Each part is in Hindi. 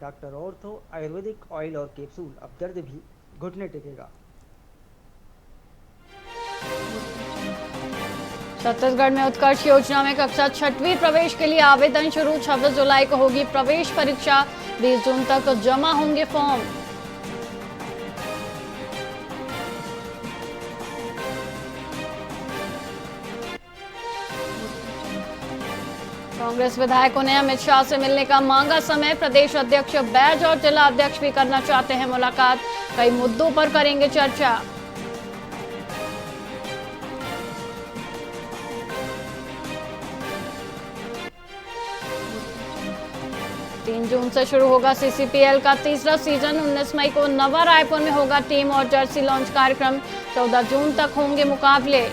डॉक्टर ऑर्थो आयुर्वेदिक ऑयल और कैप्सूल, अब दर्द भी घुटने टेकेगा। छत्तीसगढ़ में उत्कर्ष योजना में कक्षा 6वीं प्रवेश के लिए आवेदन शुरू। 26 जुलाई को होगी प्रवेश परीक्षा। 20 जून तक जमा होंगे फॉर्म। कांग्रेस विधायकों ने अमित शाह से मिलने का मांगा समय। प्रदेश अध्यक्ष बैज और जिला अध्यक्ष भी करना चाहते हैं मुलाकात। कई मुद्दों पर करेंगे चर्चा। तीन जून से शुरू होगा सीसीपीएल का तीसरा सीजन। 19 मई को नवा रायपुर में होगा टीम और जर्सी लॉन्च कार्यक्रम। 14 जून तक होंगे मुकाबले।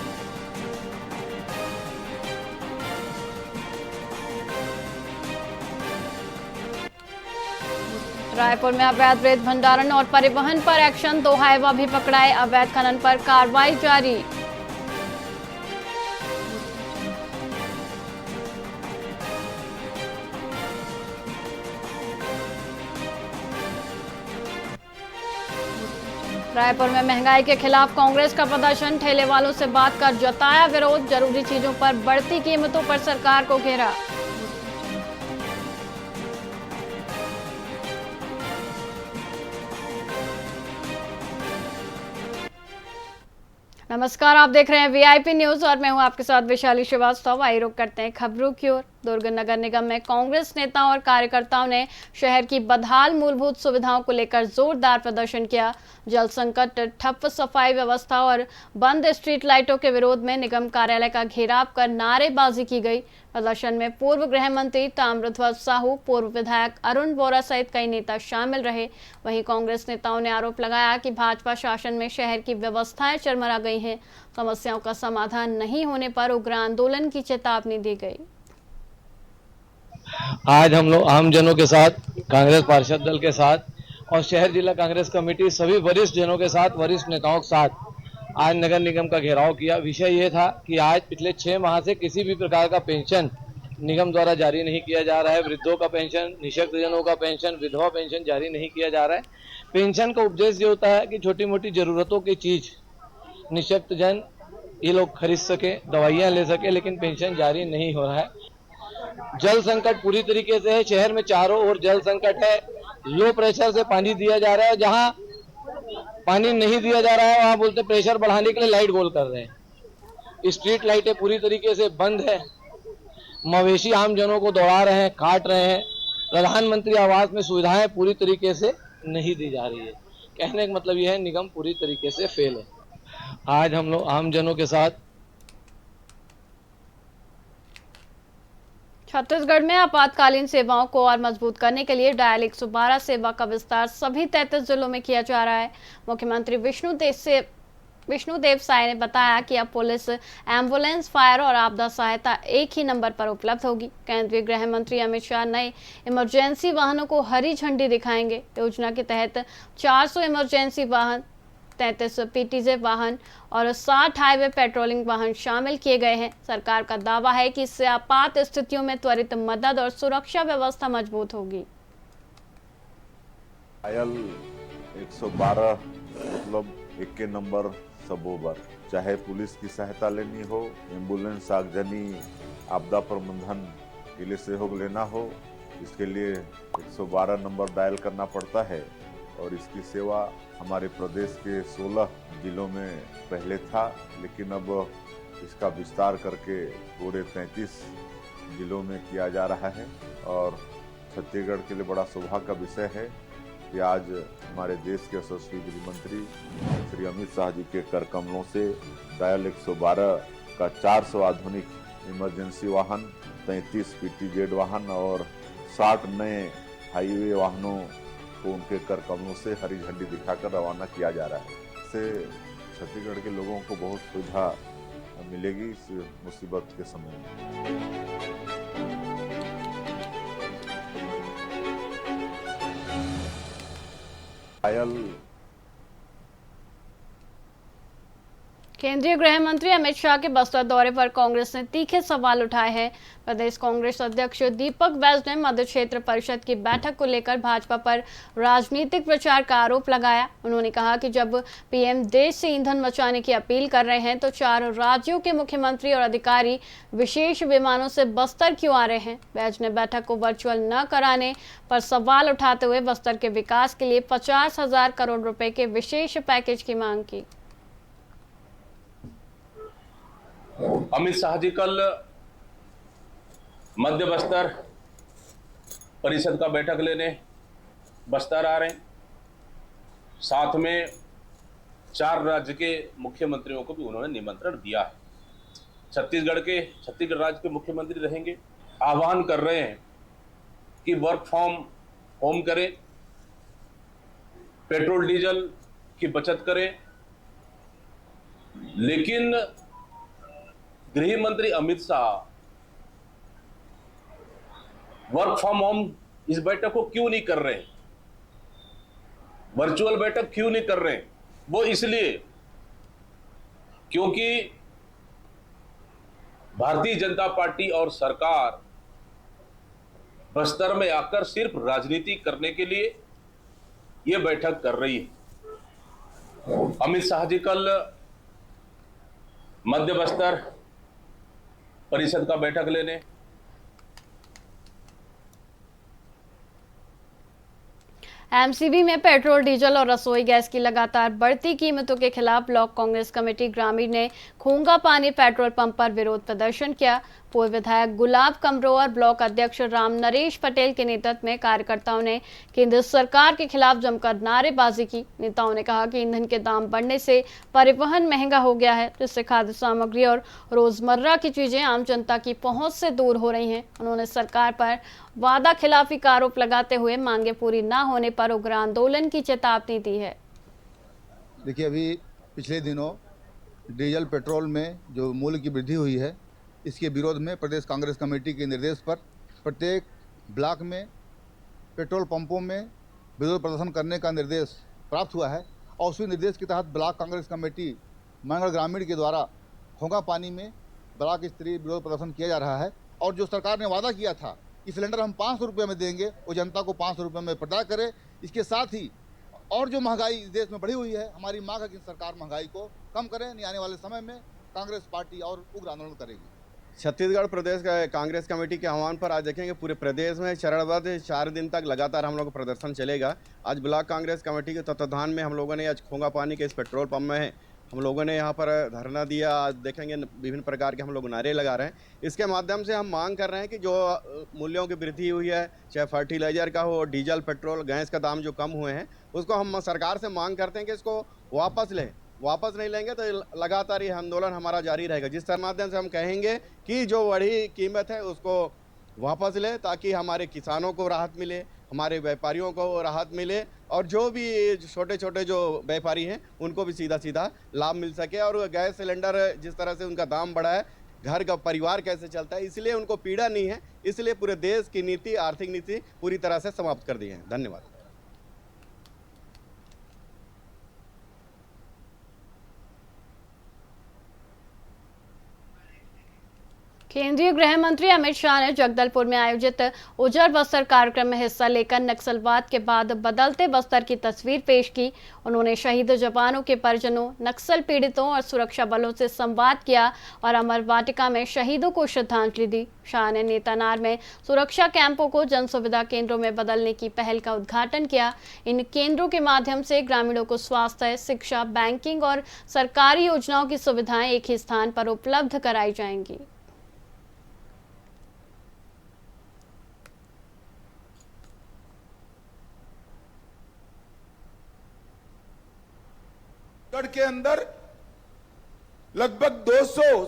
रायपुर में अवैध रेत भंडारण और परिवहन पर एक्शन। 2 हाईवा भी पकड़ाए। अवैध खनन पर कार्रवाई जारी। रायपुर में महंगाई के खिलाफ कांग्रेस का प्रदर्शन। ठेले वालों से बात कर जताया विरोध। जरूरी चीजों पर बढ़ती कीमतों पर सरकार को घेरा। नमस्कार, आप देख रहे हैं वीआईपी न्यूज और मैं हूं आपके साथ वैशाली श्रीवास्तव। आइए रुक करते हैं खबरों की ओर। दुर्ग नगर निगम में कांग्रेस नेताओं और कार्यकर्ताओं ने शहर की बदहाल मूलभूत सुविधाओं को लेकर जोरदार प्रदर्शन किया। जल संकट, ठप सफाई व्यवस्था और बंद स्ट्रीट लाइटों के विरोध में निगम कार्यालय का घेराव कर नारेबाजी की गई। प्रदर्शन में पूर्व गृह मंत्री ताम्रध्वज साहू, पूर्व विधायक अरुण बोरा सहित कई नेता शामिल रहे। वहीं कांग्रेस नेताओं ने आरोप लगाया कि भाजपा शासन में शहर की व्यवस्थाएं चरमरा गई हैं। समस्याओं का समाधान नहीं होने पर उग्र आंदोलन की चेतावनी दी गई। आज हम लोग आम जनों के साथ, कांग्रेस पार्षद दल के साथ और शहर जिला कांग्रेस कमेटी सभी वरिष्ठ जनों के साथ, वरिष्ठ नेताओं के साथ आज नगर निगम का घेराव किया। विषय ये था कि आज पिछले 6 माह से किसी भी प्रकार का पेंशन निगम द्वारा जारी नहीं किया जा रहा है। वृद्धों का पेंशन, निःशक्त जनों का पेंशन, विधवा पेंशन जारी नहीं किया जा रहा है। पेंशन का उद्देश्य ये होता है कि छोटी मोटी जरूरतों की चीज निःशक्त जन ये लोग खरीद सके, दवाइयां ले सके, लेकिन पेंशन जारी नहीं हो रहा है। जल संकट पूरी तरीके से है। शहर में चारों ओर जल संकट है। लो प्रेशर से पानी दिया जा रहा है। जहां पानी नहीं दिया जा रहा है वहां बोलते प्रेशर बढ़ाने के लिए लाइट गोल कर रहे हैं। स्ट्रीट लाइटें पूरी तरीके से बंद है। मवेशी आम जनों को दौड़ा रहे हैं, काट रहे हैं। प्रधानमंत्री आवास में सुविधाएं पूरी तरीके से नहीं दी जा रही है। कहने का मतलब यह है निगम पूरी तरीके से फेल है। आज हम लोग आम जनों के साथ छत्तीसगढ़ में आपातकालीन सेवाओं को और मजबूत करने के लिए डायल 112 सेवा का विस्तार सभी 33 जिलों में किया जा रहा है। मुख्यमंत्री विष्णुदेव साय ने बताया कि अब पुलिस, एम्बुलेंस, फायर और आपदा सहायता एक ही नंबर पर उपलब्ध होगी। केंद्रीय गृह मंत्री अमित शाह नए इमरजेंसी वाहनों को हरी झंडी दिखाएंगे। योजना के तहत 400 इमरजेंसी वाहन, 33 पीटीजे वाहन और 60 हाईवे पेट्रोलिंग वाहन शामिल किए गए हैं। सरकार का दावा है कि इससे आपात स्थितियों में त्वरित मदद और सुरक्षा व्यवस्था मजबूत होगी। डायल 112 मतलब 1 नंबर सबोबर, चाहे पुलिस की सहायता लेनी हो, एम्बुलेंस, आगजनी, आपदा प्रबंधन के लिए सहयोग लेना हो, इसके लिए 112 नंबर डायल करना पड़ता है। और इसकी सेवा हमारे प्रदेश के 16 जिलों में पहले था, लेकिन अब इसका विस्तार करके पूरे 33 जिलों में किया जा रहा है। और छत्तीसगढ़ के लिए बड़ा सौभाग्य का विषय है कि आज हमारे देश के यशस्वी गृह मंत्री श्री अमित शाह जी के कर कमलों से डायल 112 का 400 आधुनिक इमरजेंसी वाहन, 33 पीटीजेड वाहन और 60 नए हाईवे वाहनों को उनके कर कमलों से हरी झंडी दिखाकर रवाना किया जा रहा है। इससे छत्तीसगढ़ के लोगों को बहुत सुविधा मिलेगी इस मुसीबत के समय में। केंद्रीय गृह मंत्री अमित शाह के बस्तर दौरे पर कांग्रेस ने तीखे सवाल उठाए हैं। प्रदेश कांग्रेस अध्यक्ष दीपक बैज ने मध्य क्षेत्र परिषद की बैठक को लेकर भाजपा पर राजनीतिक प्रचार का आरोप लगाया। उन्होंने कहा कि जब पीएम देश से ईंधन बचाने की अपील कर रहे हैं तो 4 राज्यों के मुख्यमंत्री और अधिकारी विशेष विमानों से बस्तर क्यों आ रहे हैं। बैज ने बैठक को वर्चुअल न कराने पर सवाल उठाते हुए बस्तर के विकास के लिए 50,000 करोड़ रुपए के विशेष पैकेज की मांग की। अमित शाह जी कल मध्य बस्तर परिषद का बैठक लेने बस्तर आ रहे हैं। साथ में 4 राज्य के मुख्यमंत्रियों को भी उन्होंने निमंत्रण दिया है। छत्तीसगढ़ राज्य के मुख्यमंत्री रहेंगे। आह्वान कर रहे हैं कि वर्क फ्रॉम होम करें, पेट्रोल डीजल की बचत करें। लेकिन गृह मंत्री Amit Shah work from home इस बैठक को क्यों नहीं कर रहे हैं, वर्चुअल बैठक क्यों नहीं कर रहे हैं? वो इसलिए क्योंकि भारतीय जनता पार्टी और सरकार बस्तर में आकर सिर्फ राजनीति करने के लिए यह बैठक कर रही है। अमित शाह जी कल मध्य बस्तर परिषद का बैठक लेने एमसीबी में पेट्रोल, डीजल और रसोई गैस की लगातार बढ़ती कीमतों के खिलाफ ब्लॉक कांग्रेस कमेटी ग्रामीण ने खूंगा पानी पेट्रोल पंप पर विरोध प्रदर्शन किया। पूर्व विधायक गुलाब कमरो और ब्लॉक अध्यक्ष राम नरेश पटेल के नेतृत्व में कार्यकर्ताओं ने केंद्र सरकार के खिलाफ जमकर नारेबाजी की। नेताओं ने कहा कि ईंधन के दाम बढ़ने से परिवहन महंगा हो गया है, जिससे खाद्य सामग्री और रोजमर्रा की चीजें आम जनता की पहुंच से दूर हो रही हैं। उन्होंने सरकार पर वादा खिलाफी का आरोप लगाते हुए मांगे पूरी न होने पर उग्र आंदोलन की चेतावनी दी है। देखिए, अभी पिछले दिनों डीजल पेट्रोल में जो मूल्य की वृद्धि हुई है, इसके विरोध में प्रदेश कांग्रेस कमेटी के निर्देश पर प्रत्येक ब्लॉक में पेट्रोल पंपों में विरोध प्रदर्शन करने का निर्देश प्राप्त हुआ है और उसी निर्देश के तहत ब्लॉक कांग्रेस कमेटी मंगल ग्रामीण के द्वारा खोंगा पानी में ब्लॉक स्तरीय विरोध प्रदर्शन किया जा रहा है। और जो सरकार ने वादा किया था कि सिलेंडर हम 500 रुपये में देंगे, वो जनता को 500 रुपये में प्रदान करे। इसके साथ ही और जो महंगाई इस देश में बढ़ी हुई है, हमारी मांग है कि सरकार महंगाई को कम करे। नहीं आने वाले समय में कांग्रेस पार्टी और उग्र आंदोलन करेगी। छत्तीसगढ़ प्रदेश का कांग्रेस कमेटी के आह्वान पर आज देखेंगे पूरे प्रदेश में चरणबद्ध 4 दिन तक लगातार हम लोग का प्रदर्शन चलेगा। आज ब्लॉक कांग्रेस कमेटी के तत्वाधान में हम लोगों ने आज खोंगा पानी के इस पेट्रोल पंप में हम लोगों ने यहाँ पर धरना दिया। आज देखेंगे विभिन्न प्रकार के हम लोग नारे लगा रहे हैं। इसके माध्यम से हम मांग कर रहे हैं कि जो मूल्यों की वृद्धि हुई है, चाहे फर्टिलाइजर का हो, डीजल, पेट्रोल, गैस का दाम जो कम हुए हैं, उसको हम सरकार से मांग करते हैं कि इसको वापस लें। वापस नहीं लेंगे तो लगातार ये आंदोलन हमारा जारी रहेगा, जिस माध्यम से हम कहेंगे कि जो बढ़ी कीमत है उसको वापस ले, ताकि हमारे किसानों को राहत मिले, हमारे व्यापारियों को राहत मिले और जो भी छोटे छोटे जो व्यापारी हैं उनको भी सीधा सीधा लाभ मिल सके। और गैस सिलेंडर जिस तरह से उनका दाम बढ़ा है, घर का परिवार कैसे चलता है, इसलिए उनको पीड़ा नहीं है। इसलिए पूरे देश की नीति, आर्थिक नीति पूरी तरह से समाप्त कर दी है। धन्यवाद। केंद्रीय गृह मंत्री अमित शाह ने जगदलपुर में आयोजित उजर बस्तर कार्यक्रम में हिस्सा लेकर नक्सलवाद के बाद बदलते बस्तर की तस्वीर पेश की। उन्होंने शहीद जवानों के परिजनों, नक्सल पीड़ितों और सुरक्षा बलों से संवाद किया और अमर वाटिका में शहीदों को श्रद्धांजलि दी। शाह ने नेतानार में सुरक्षा कैंपों को जन सुविधा केंद्रों में बदलने की पहल का उद्घाटन किया। इन केंद्रों के माध्यम से ग्रामीणों को स्वास्थ्य, शिक्षा, बैंकिंग और सरकारी योजनाओं की सुविधाएं एक ही स्थान पर उपलब्ध कराई जाएंगी। के अंदर लगभग 200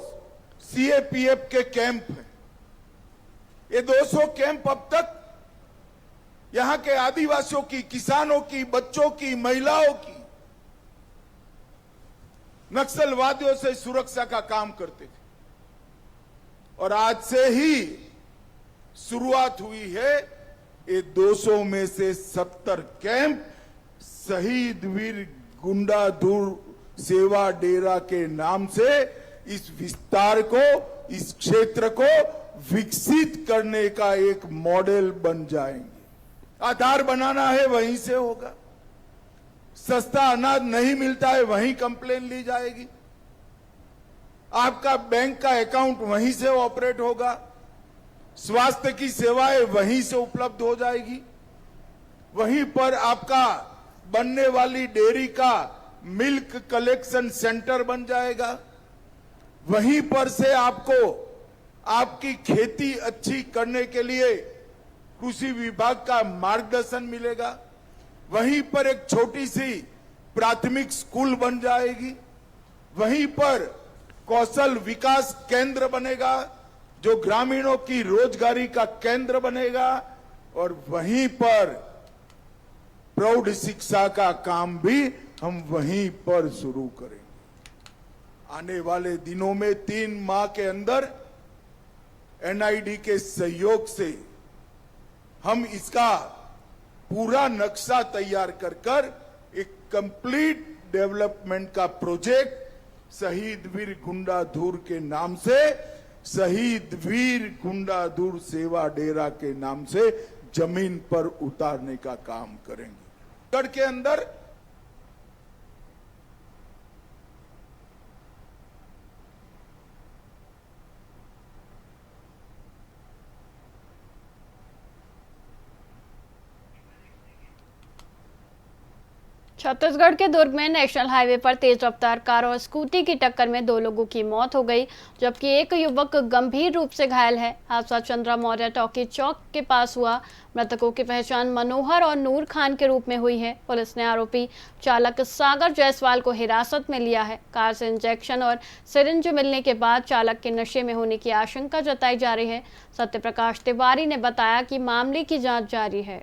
सीएपीएफ के कैंप हैं। ये 200 कैंप अब तक यहां के आदिवासियों की, किसानों की, बच्चों की, महिलाओं की नक्सलवादियों से सुरक्षा का काम करते थे। और आज से ही शुरुआत हुई है। ये 200 में से 70 कैंप शहीद वीर गुंडाधुर सेवा डेरा के नाम से इस विस्तार को, इस क्षेत्र को विकसित करने का एक मॉडल बन जाएंगे। आधार बनाना है वहीं से होगा, सस्ता अनाज नहीं मिलता है वहीं कंप्लेन ली जाएगी, आपका बैंक का अकाउंट वहीं से ऑपरेट होगा, स्वास्थ्य की सेवाएं वहीं से उपलब्ध हो जाएगी, वहीं पर आपका बनने वाली डेयरी का मिल्क कलेक्शन सेंटर बन जाएगा, वहीं पर से आपको आपकी खेती अच्छी करने के लिए कृषि विभाग का मार्गदर्शन मिलेगा, वहीं पर एक छोटी सी प्राथमिक स्कूल बन जाएगी, वहीं पर कौशल विकास केंद्र बनेगा जो ग्रामीणों की रोजगारी का केंद्र बनेगा, और वहीं पर प्रौढ़ शिक्षा का काम भी हम वहीं पर शुरू करेंगे। आने वाले दिनों में 3 माह के अंदर एनआईडी के सहयोग से हम इसका पूरा नक्शा तैयार कर एक कंप्लीट डेवलपमेंट का प्रोजेक्ट शहीद वीर गुंडाधुर के नाम से, शहीद वीर गुंडाधुर सेवा डेरा के नाम से जमीन पर उतारने का काम करेंगे। गढ़ के अंदर छत्तीसगढ़ के दुर्ग में नेशनल हाईवे पर तेज रफ्तार कार और स्कूटी की टक्कर में 2 लोगों की मौत हो गई, जबकि एक युवक गंभीर रूप से घायल है। हादसा चंद्रा मौर्य टॉकी चौक के पास हुआ। मृतकों की पहचान मनोहर और नूर खान के रूप में हुई है। पुलिस ने आरोपी चालक सागर जायसवाल को हिरासत में लिया है। कार से इंजेक्शन और सिरिंज मिलने के बाद चालक के नशे में होने की आशंका जताई जा रही है। सत्यप्रकाश तिवारी ने बताया कि मामले की जाँच जारी है।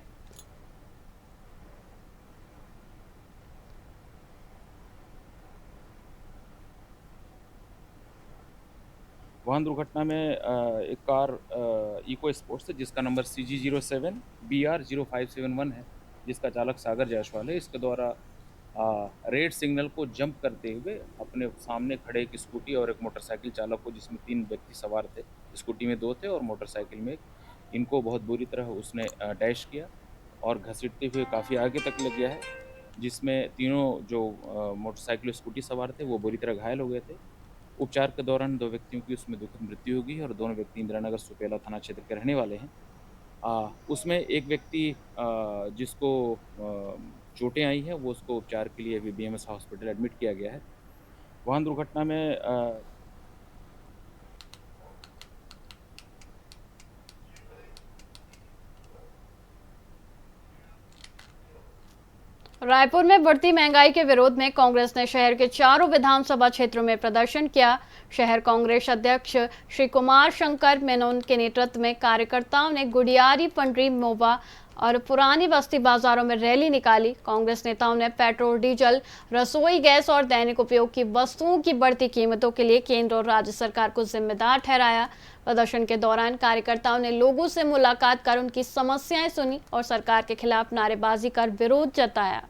वाहन दुर्घटना में एक कार इको स्पोर्ट्स है जिसका नंबर CG07 BR 0571 है, जिसका चालक सागर जायसवाल है। इसके द्वारा रेड सिग्नल को जंप करते हुए अपने सामने खड़े एक स्कूटी और एक मोटरसाइकिल चालक को, जिसमें 3 व्यक्ति सवार थे, स्कूटी में 2 थे और मोटरसाइकिल में 1, इनको बहुत बुरी तरह उसने डैश किया और घसीटते हुए काफ़ी आगे तक ले गया है, जिसमें तीनों जो मोटरसाइकिल स्कूटी सवार थे वो बुरी तरह घायल हो गए थे। उपचार के दौरान 2 व्यक्तियों की उसमें दुखद मृत्यु हो गई और दोनों व्यक्ति इंदिरानगर सुपेला थाना क्षेत्र के रहने वाले हैं। उसमें एक व्यक्ति जिसको चोटें आई हैं वो उसको उपचार के लिए अभी BMS हॉस्पिटल एडमिट किया गया है। वाहन दुर्घटना में रायपुर में बढ़ती महंगाई के विरोध में कांग्रेस ने शहर के 4 विधानसभा क्षेत्रों में प्रदर्शन किया। शहर कांग्रेस अध्यक्ष श्री कुमार शंकर मेनन के नेतृत्व में कार्यकर्ताओं ने गुडियारी, पंडरी, मोबा और पुरानी बस्ती बाजारों में रैली निकाली। कांग्रेस नेताओं ने पेट्रोल, डीजल, रसोई गैस और दैनिक उपयोग की वस्तुओं की बढ़ती कीमतों के लिए केंद्र और राज्य सरकार को जिम्मेदार ठहराया। प्रदर्शन के दौरान कार्यकर्ताओं ने लोगों से मुलाकात कर उनकी समस्याएं सुनी और सरकार के खिलाफ नारेबाजी कर विरोध जताया।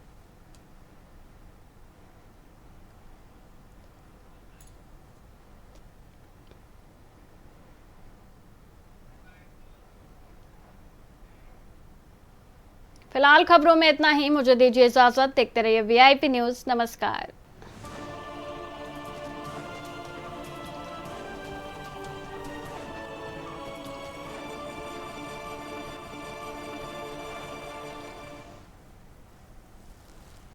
फिलहाल खबरों में इतना ही। मुझे दीजिए इजाजत। देखते रहिए VIP न्यूज़। नमस्कार।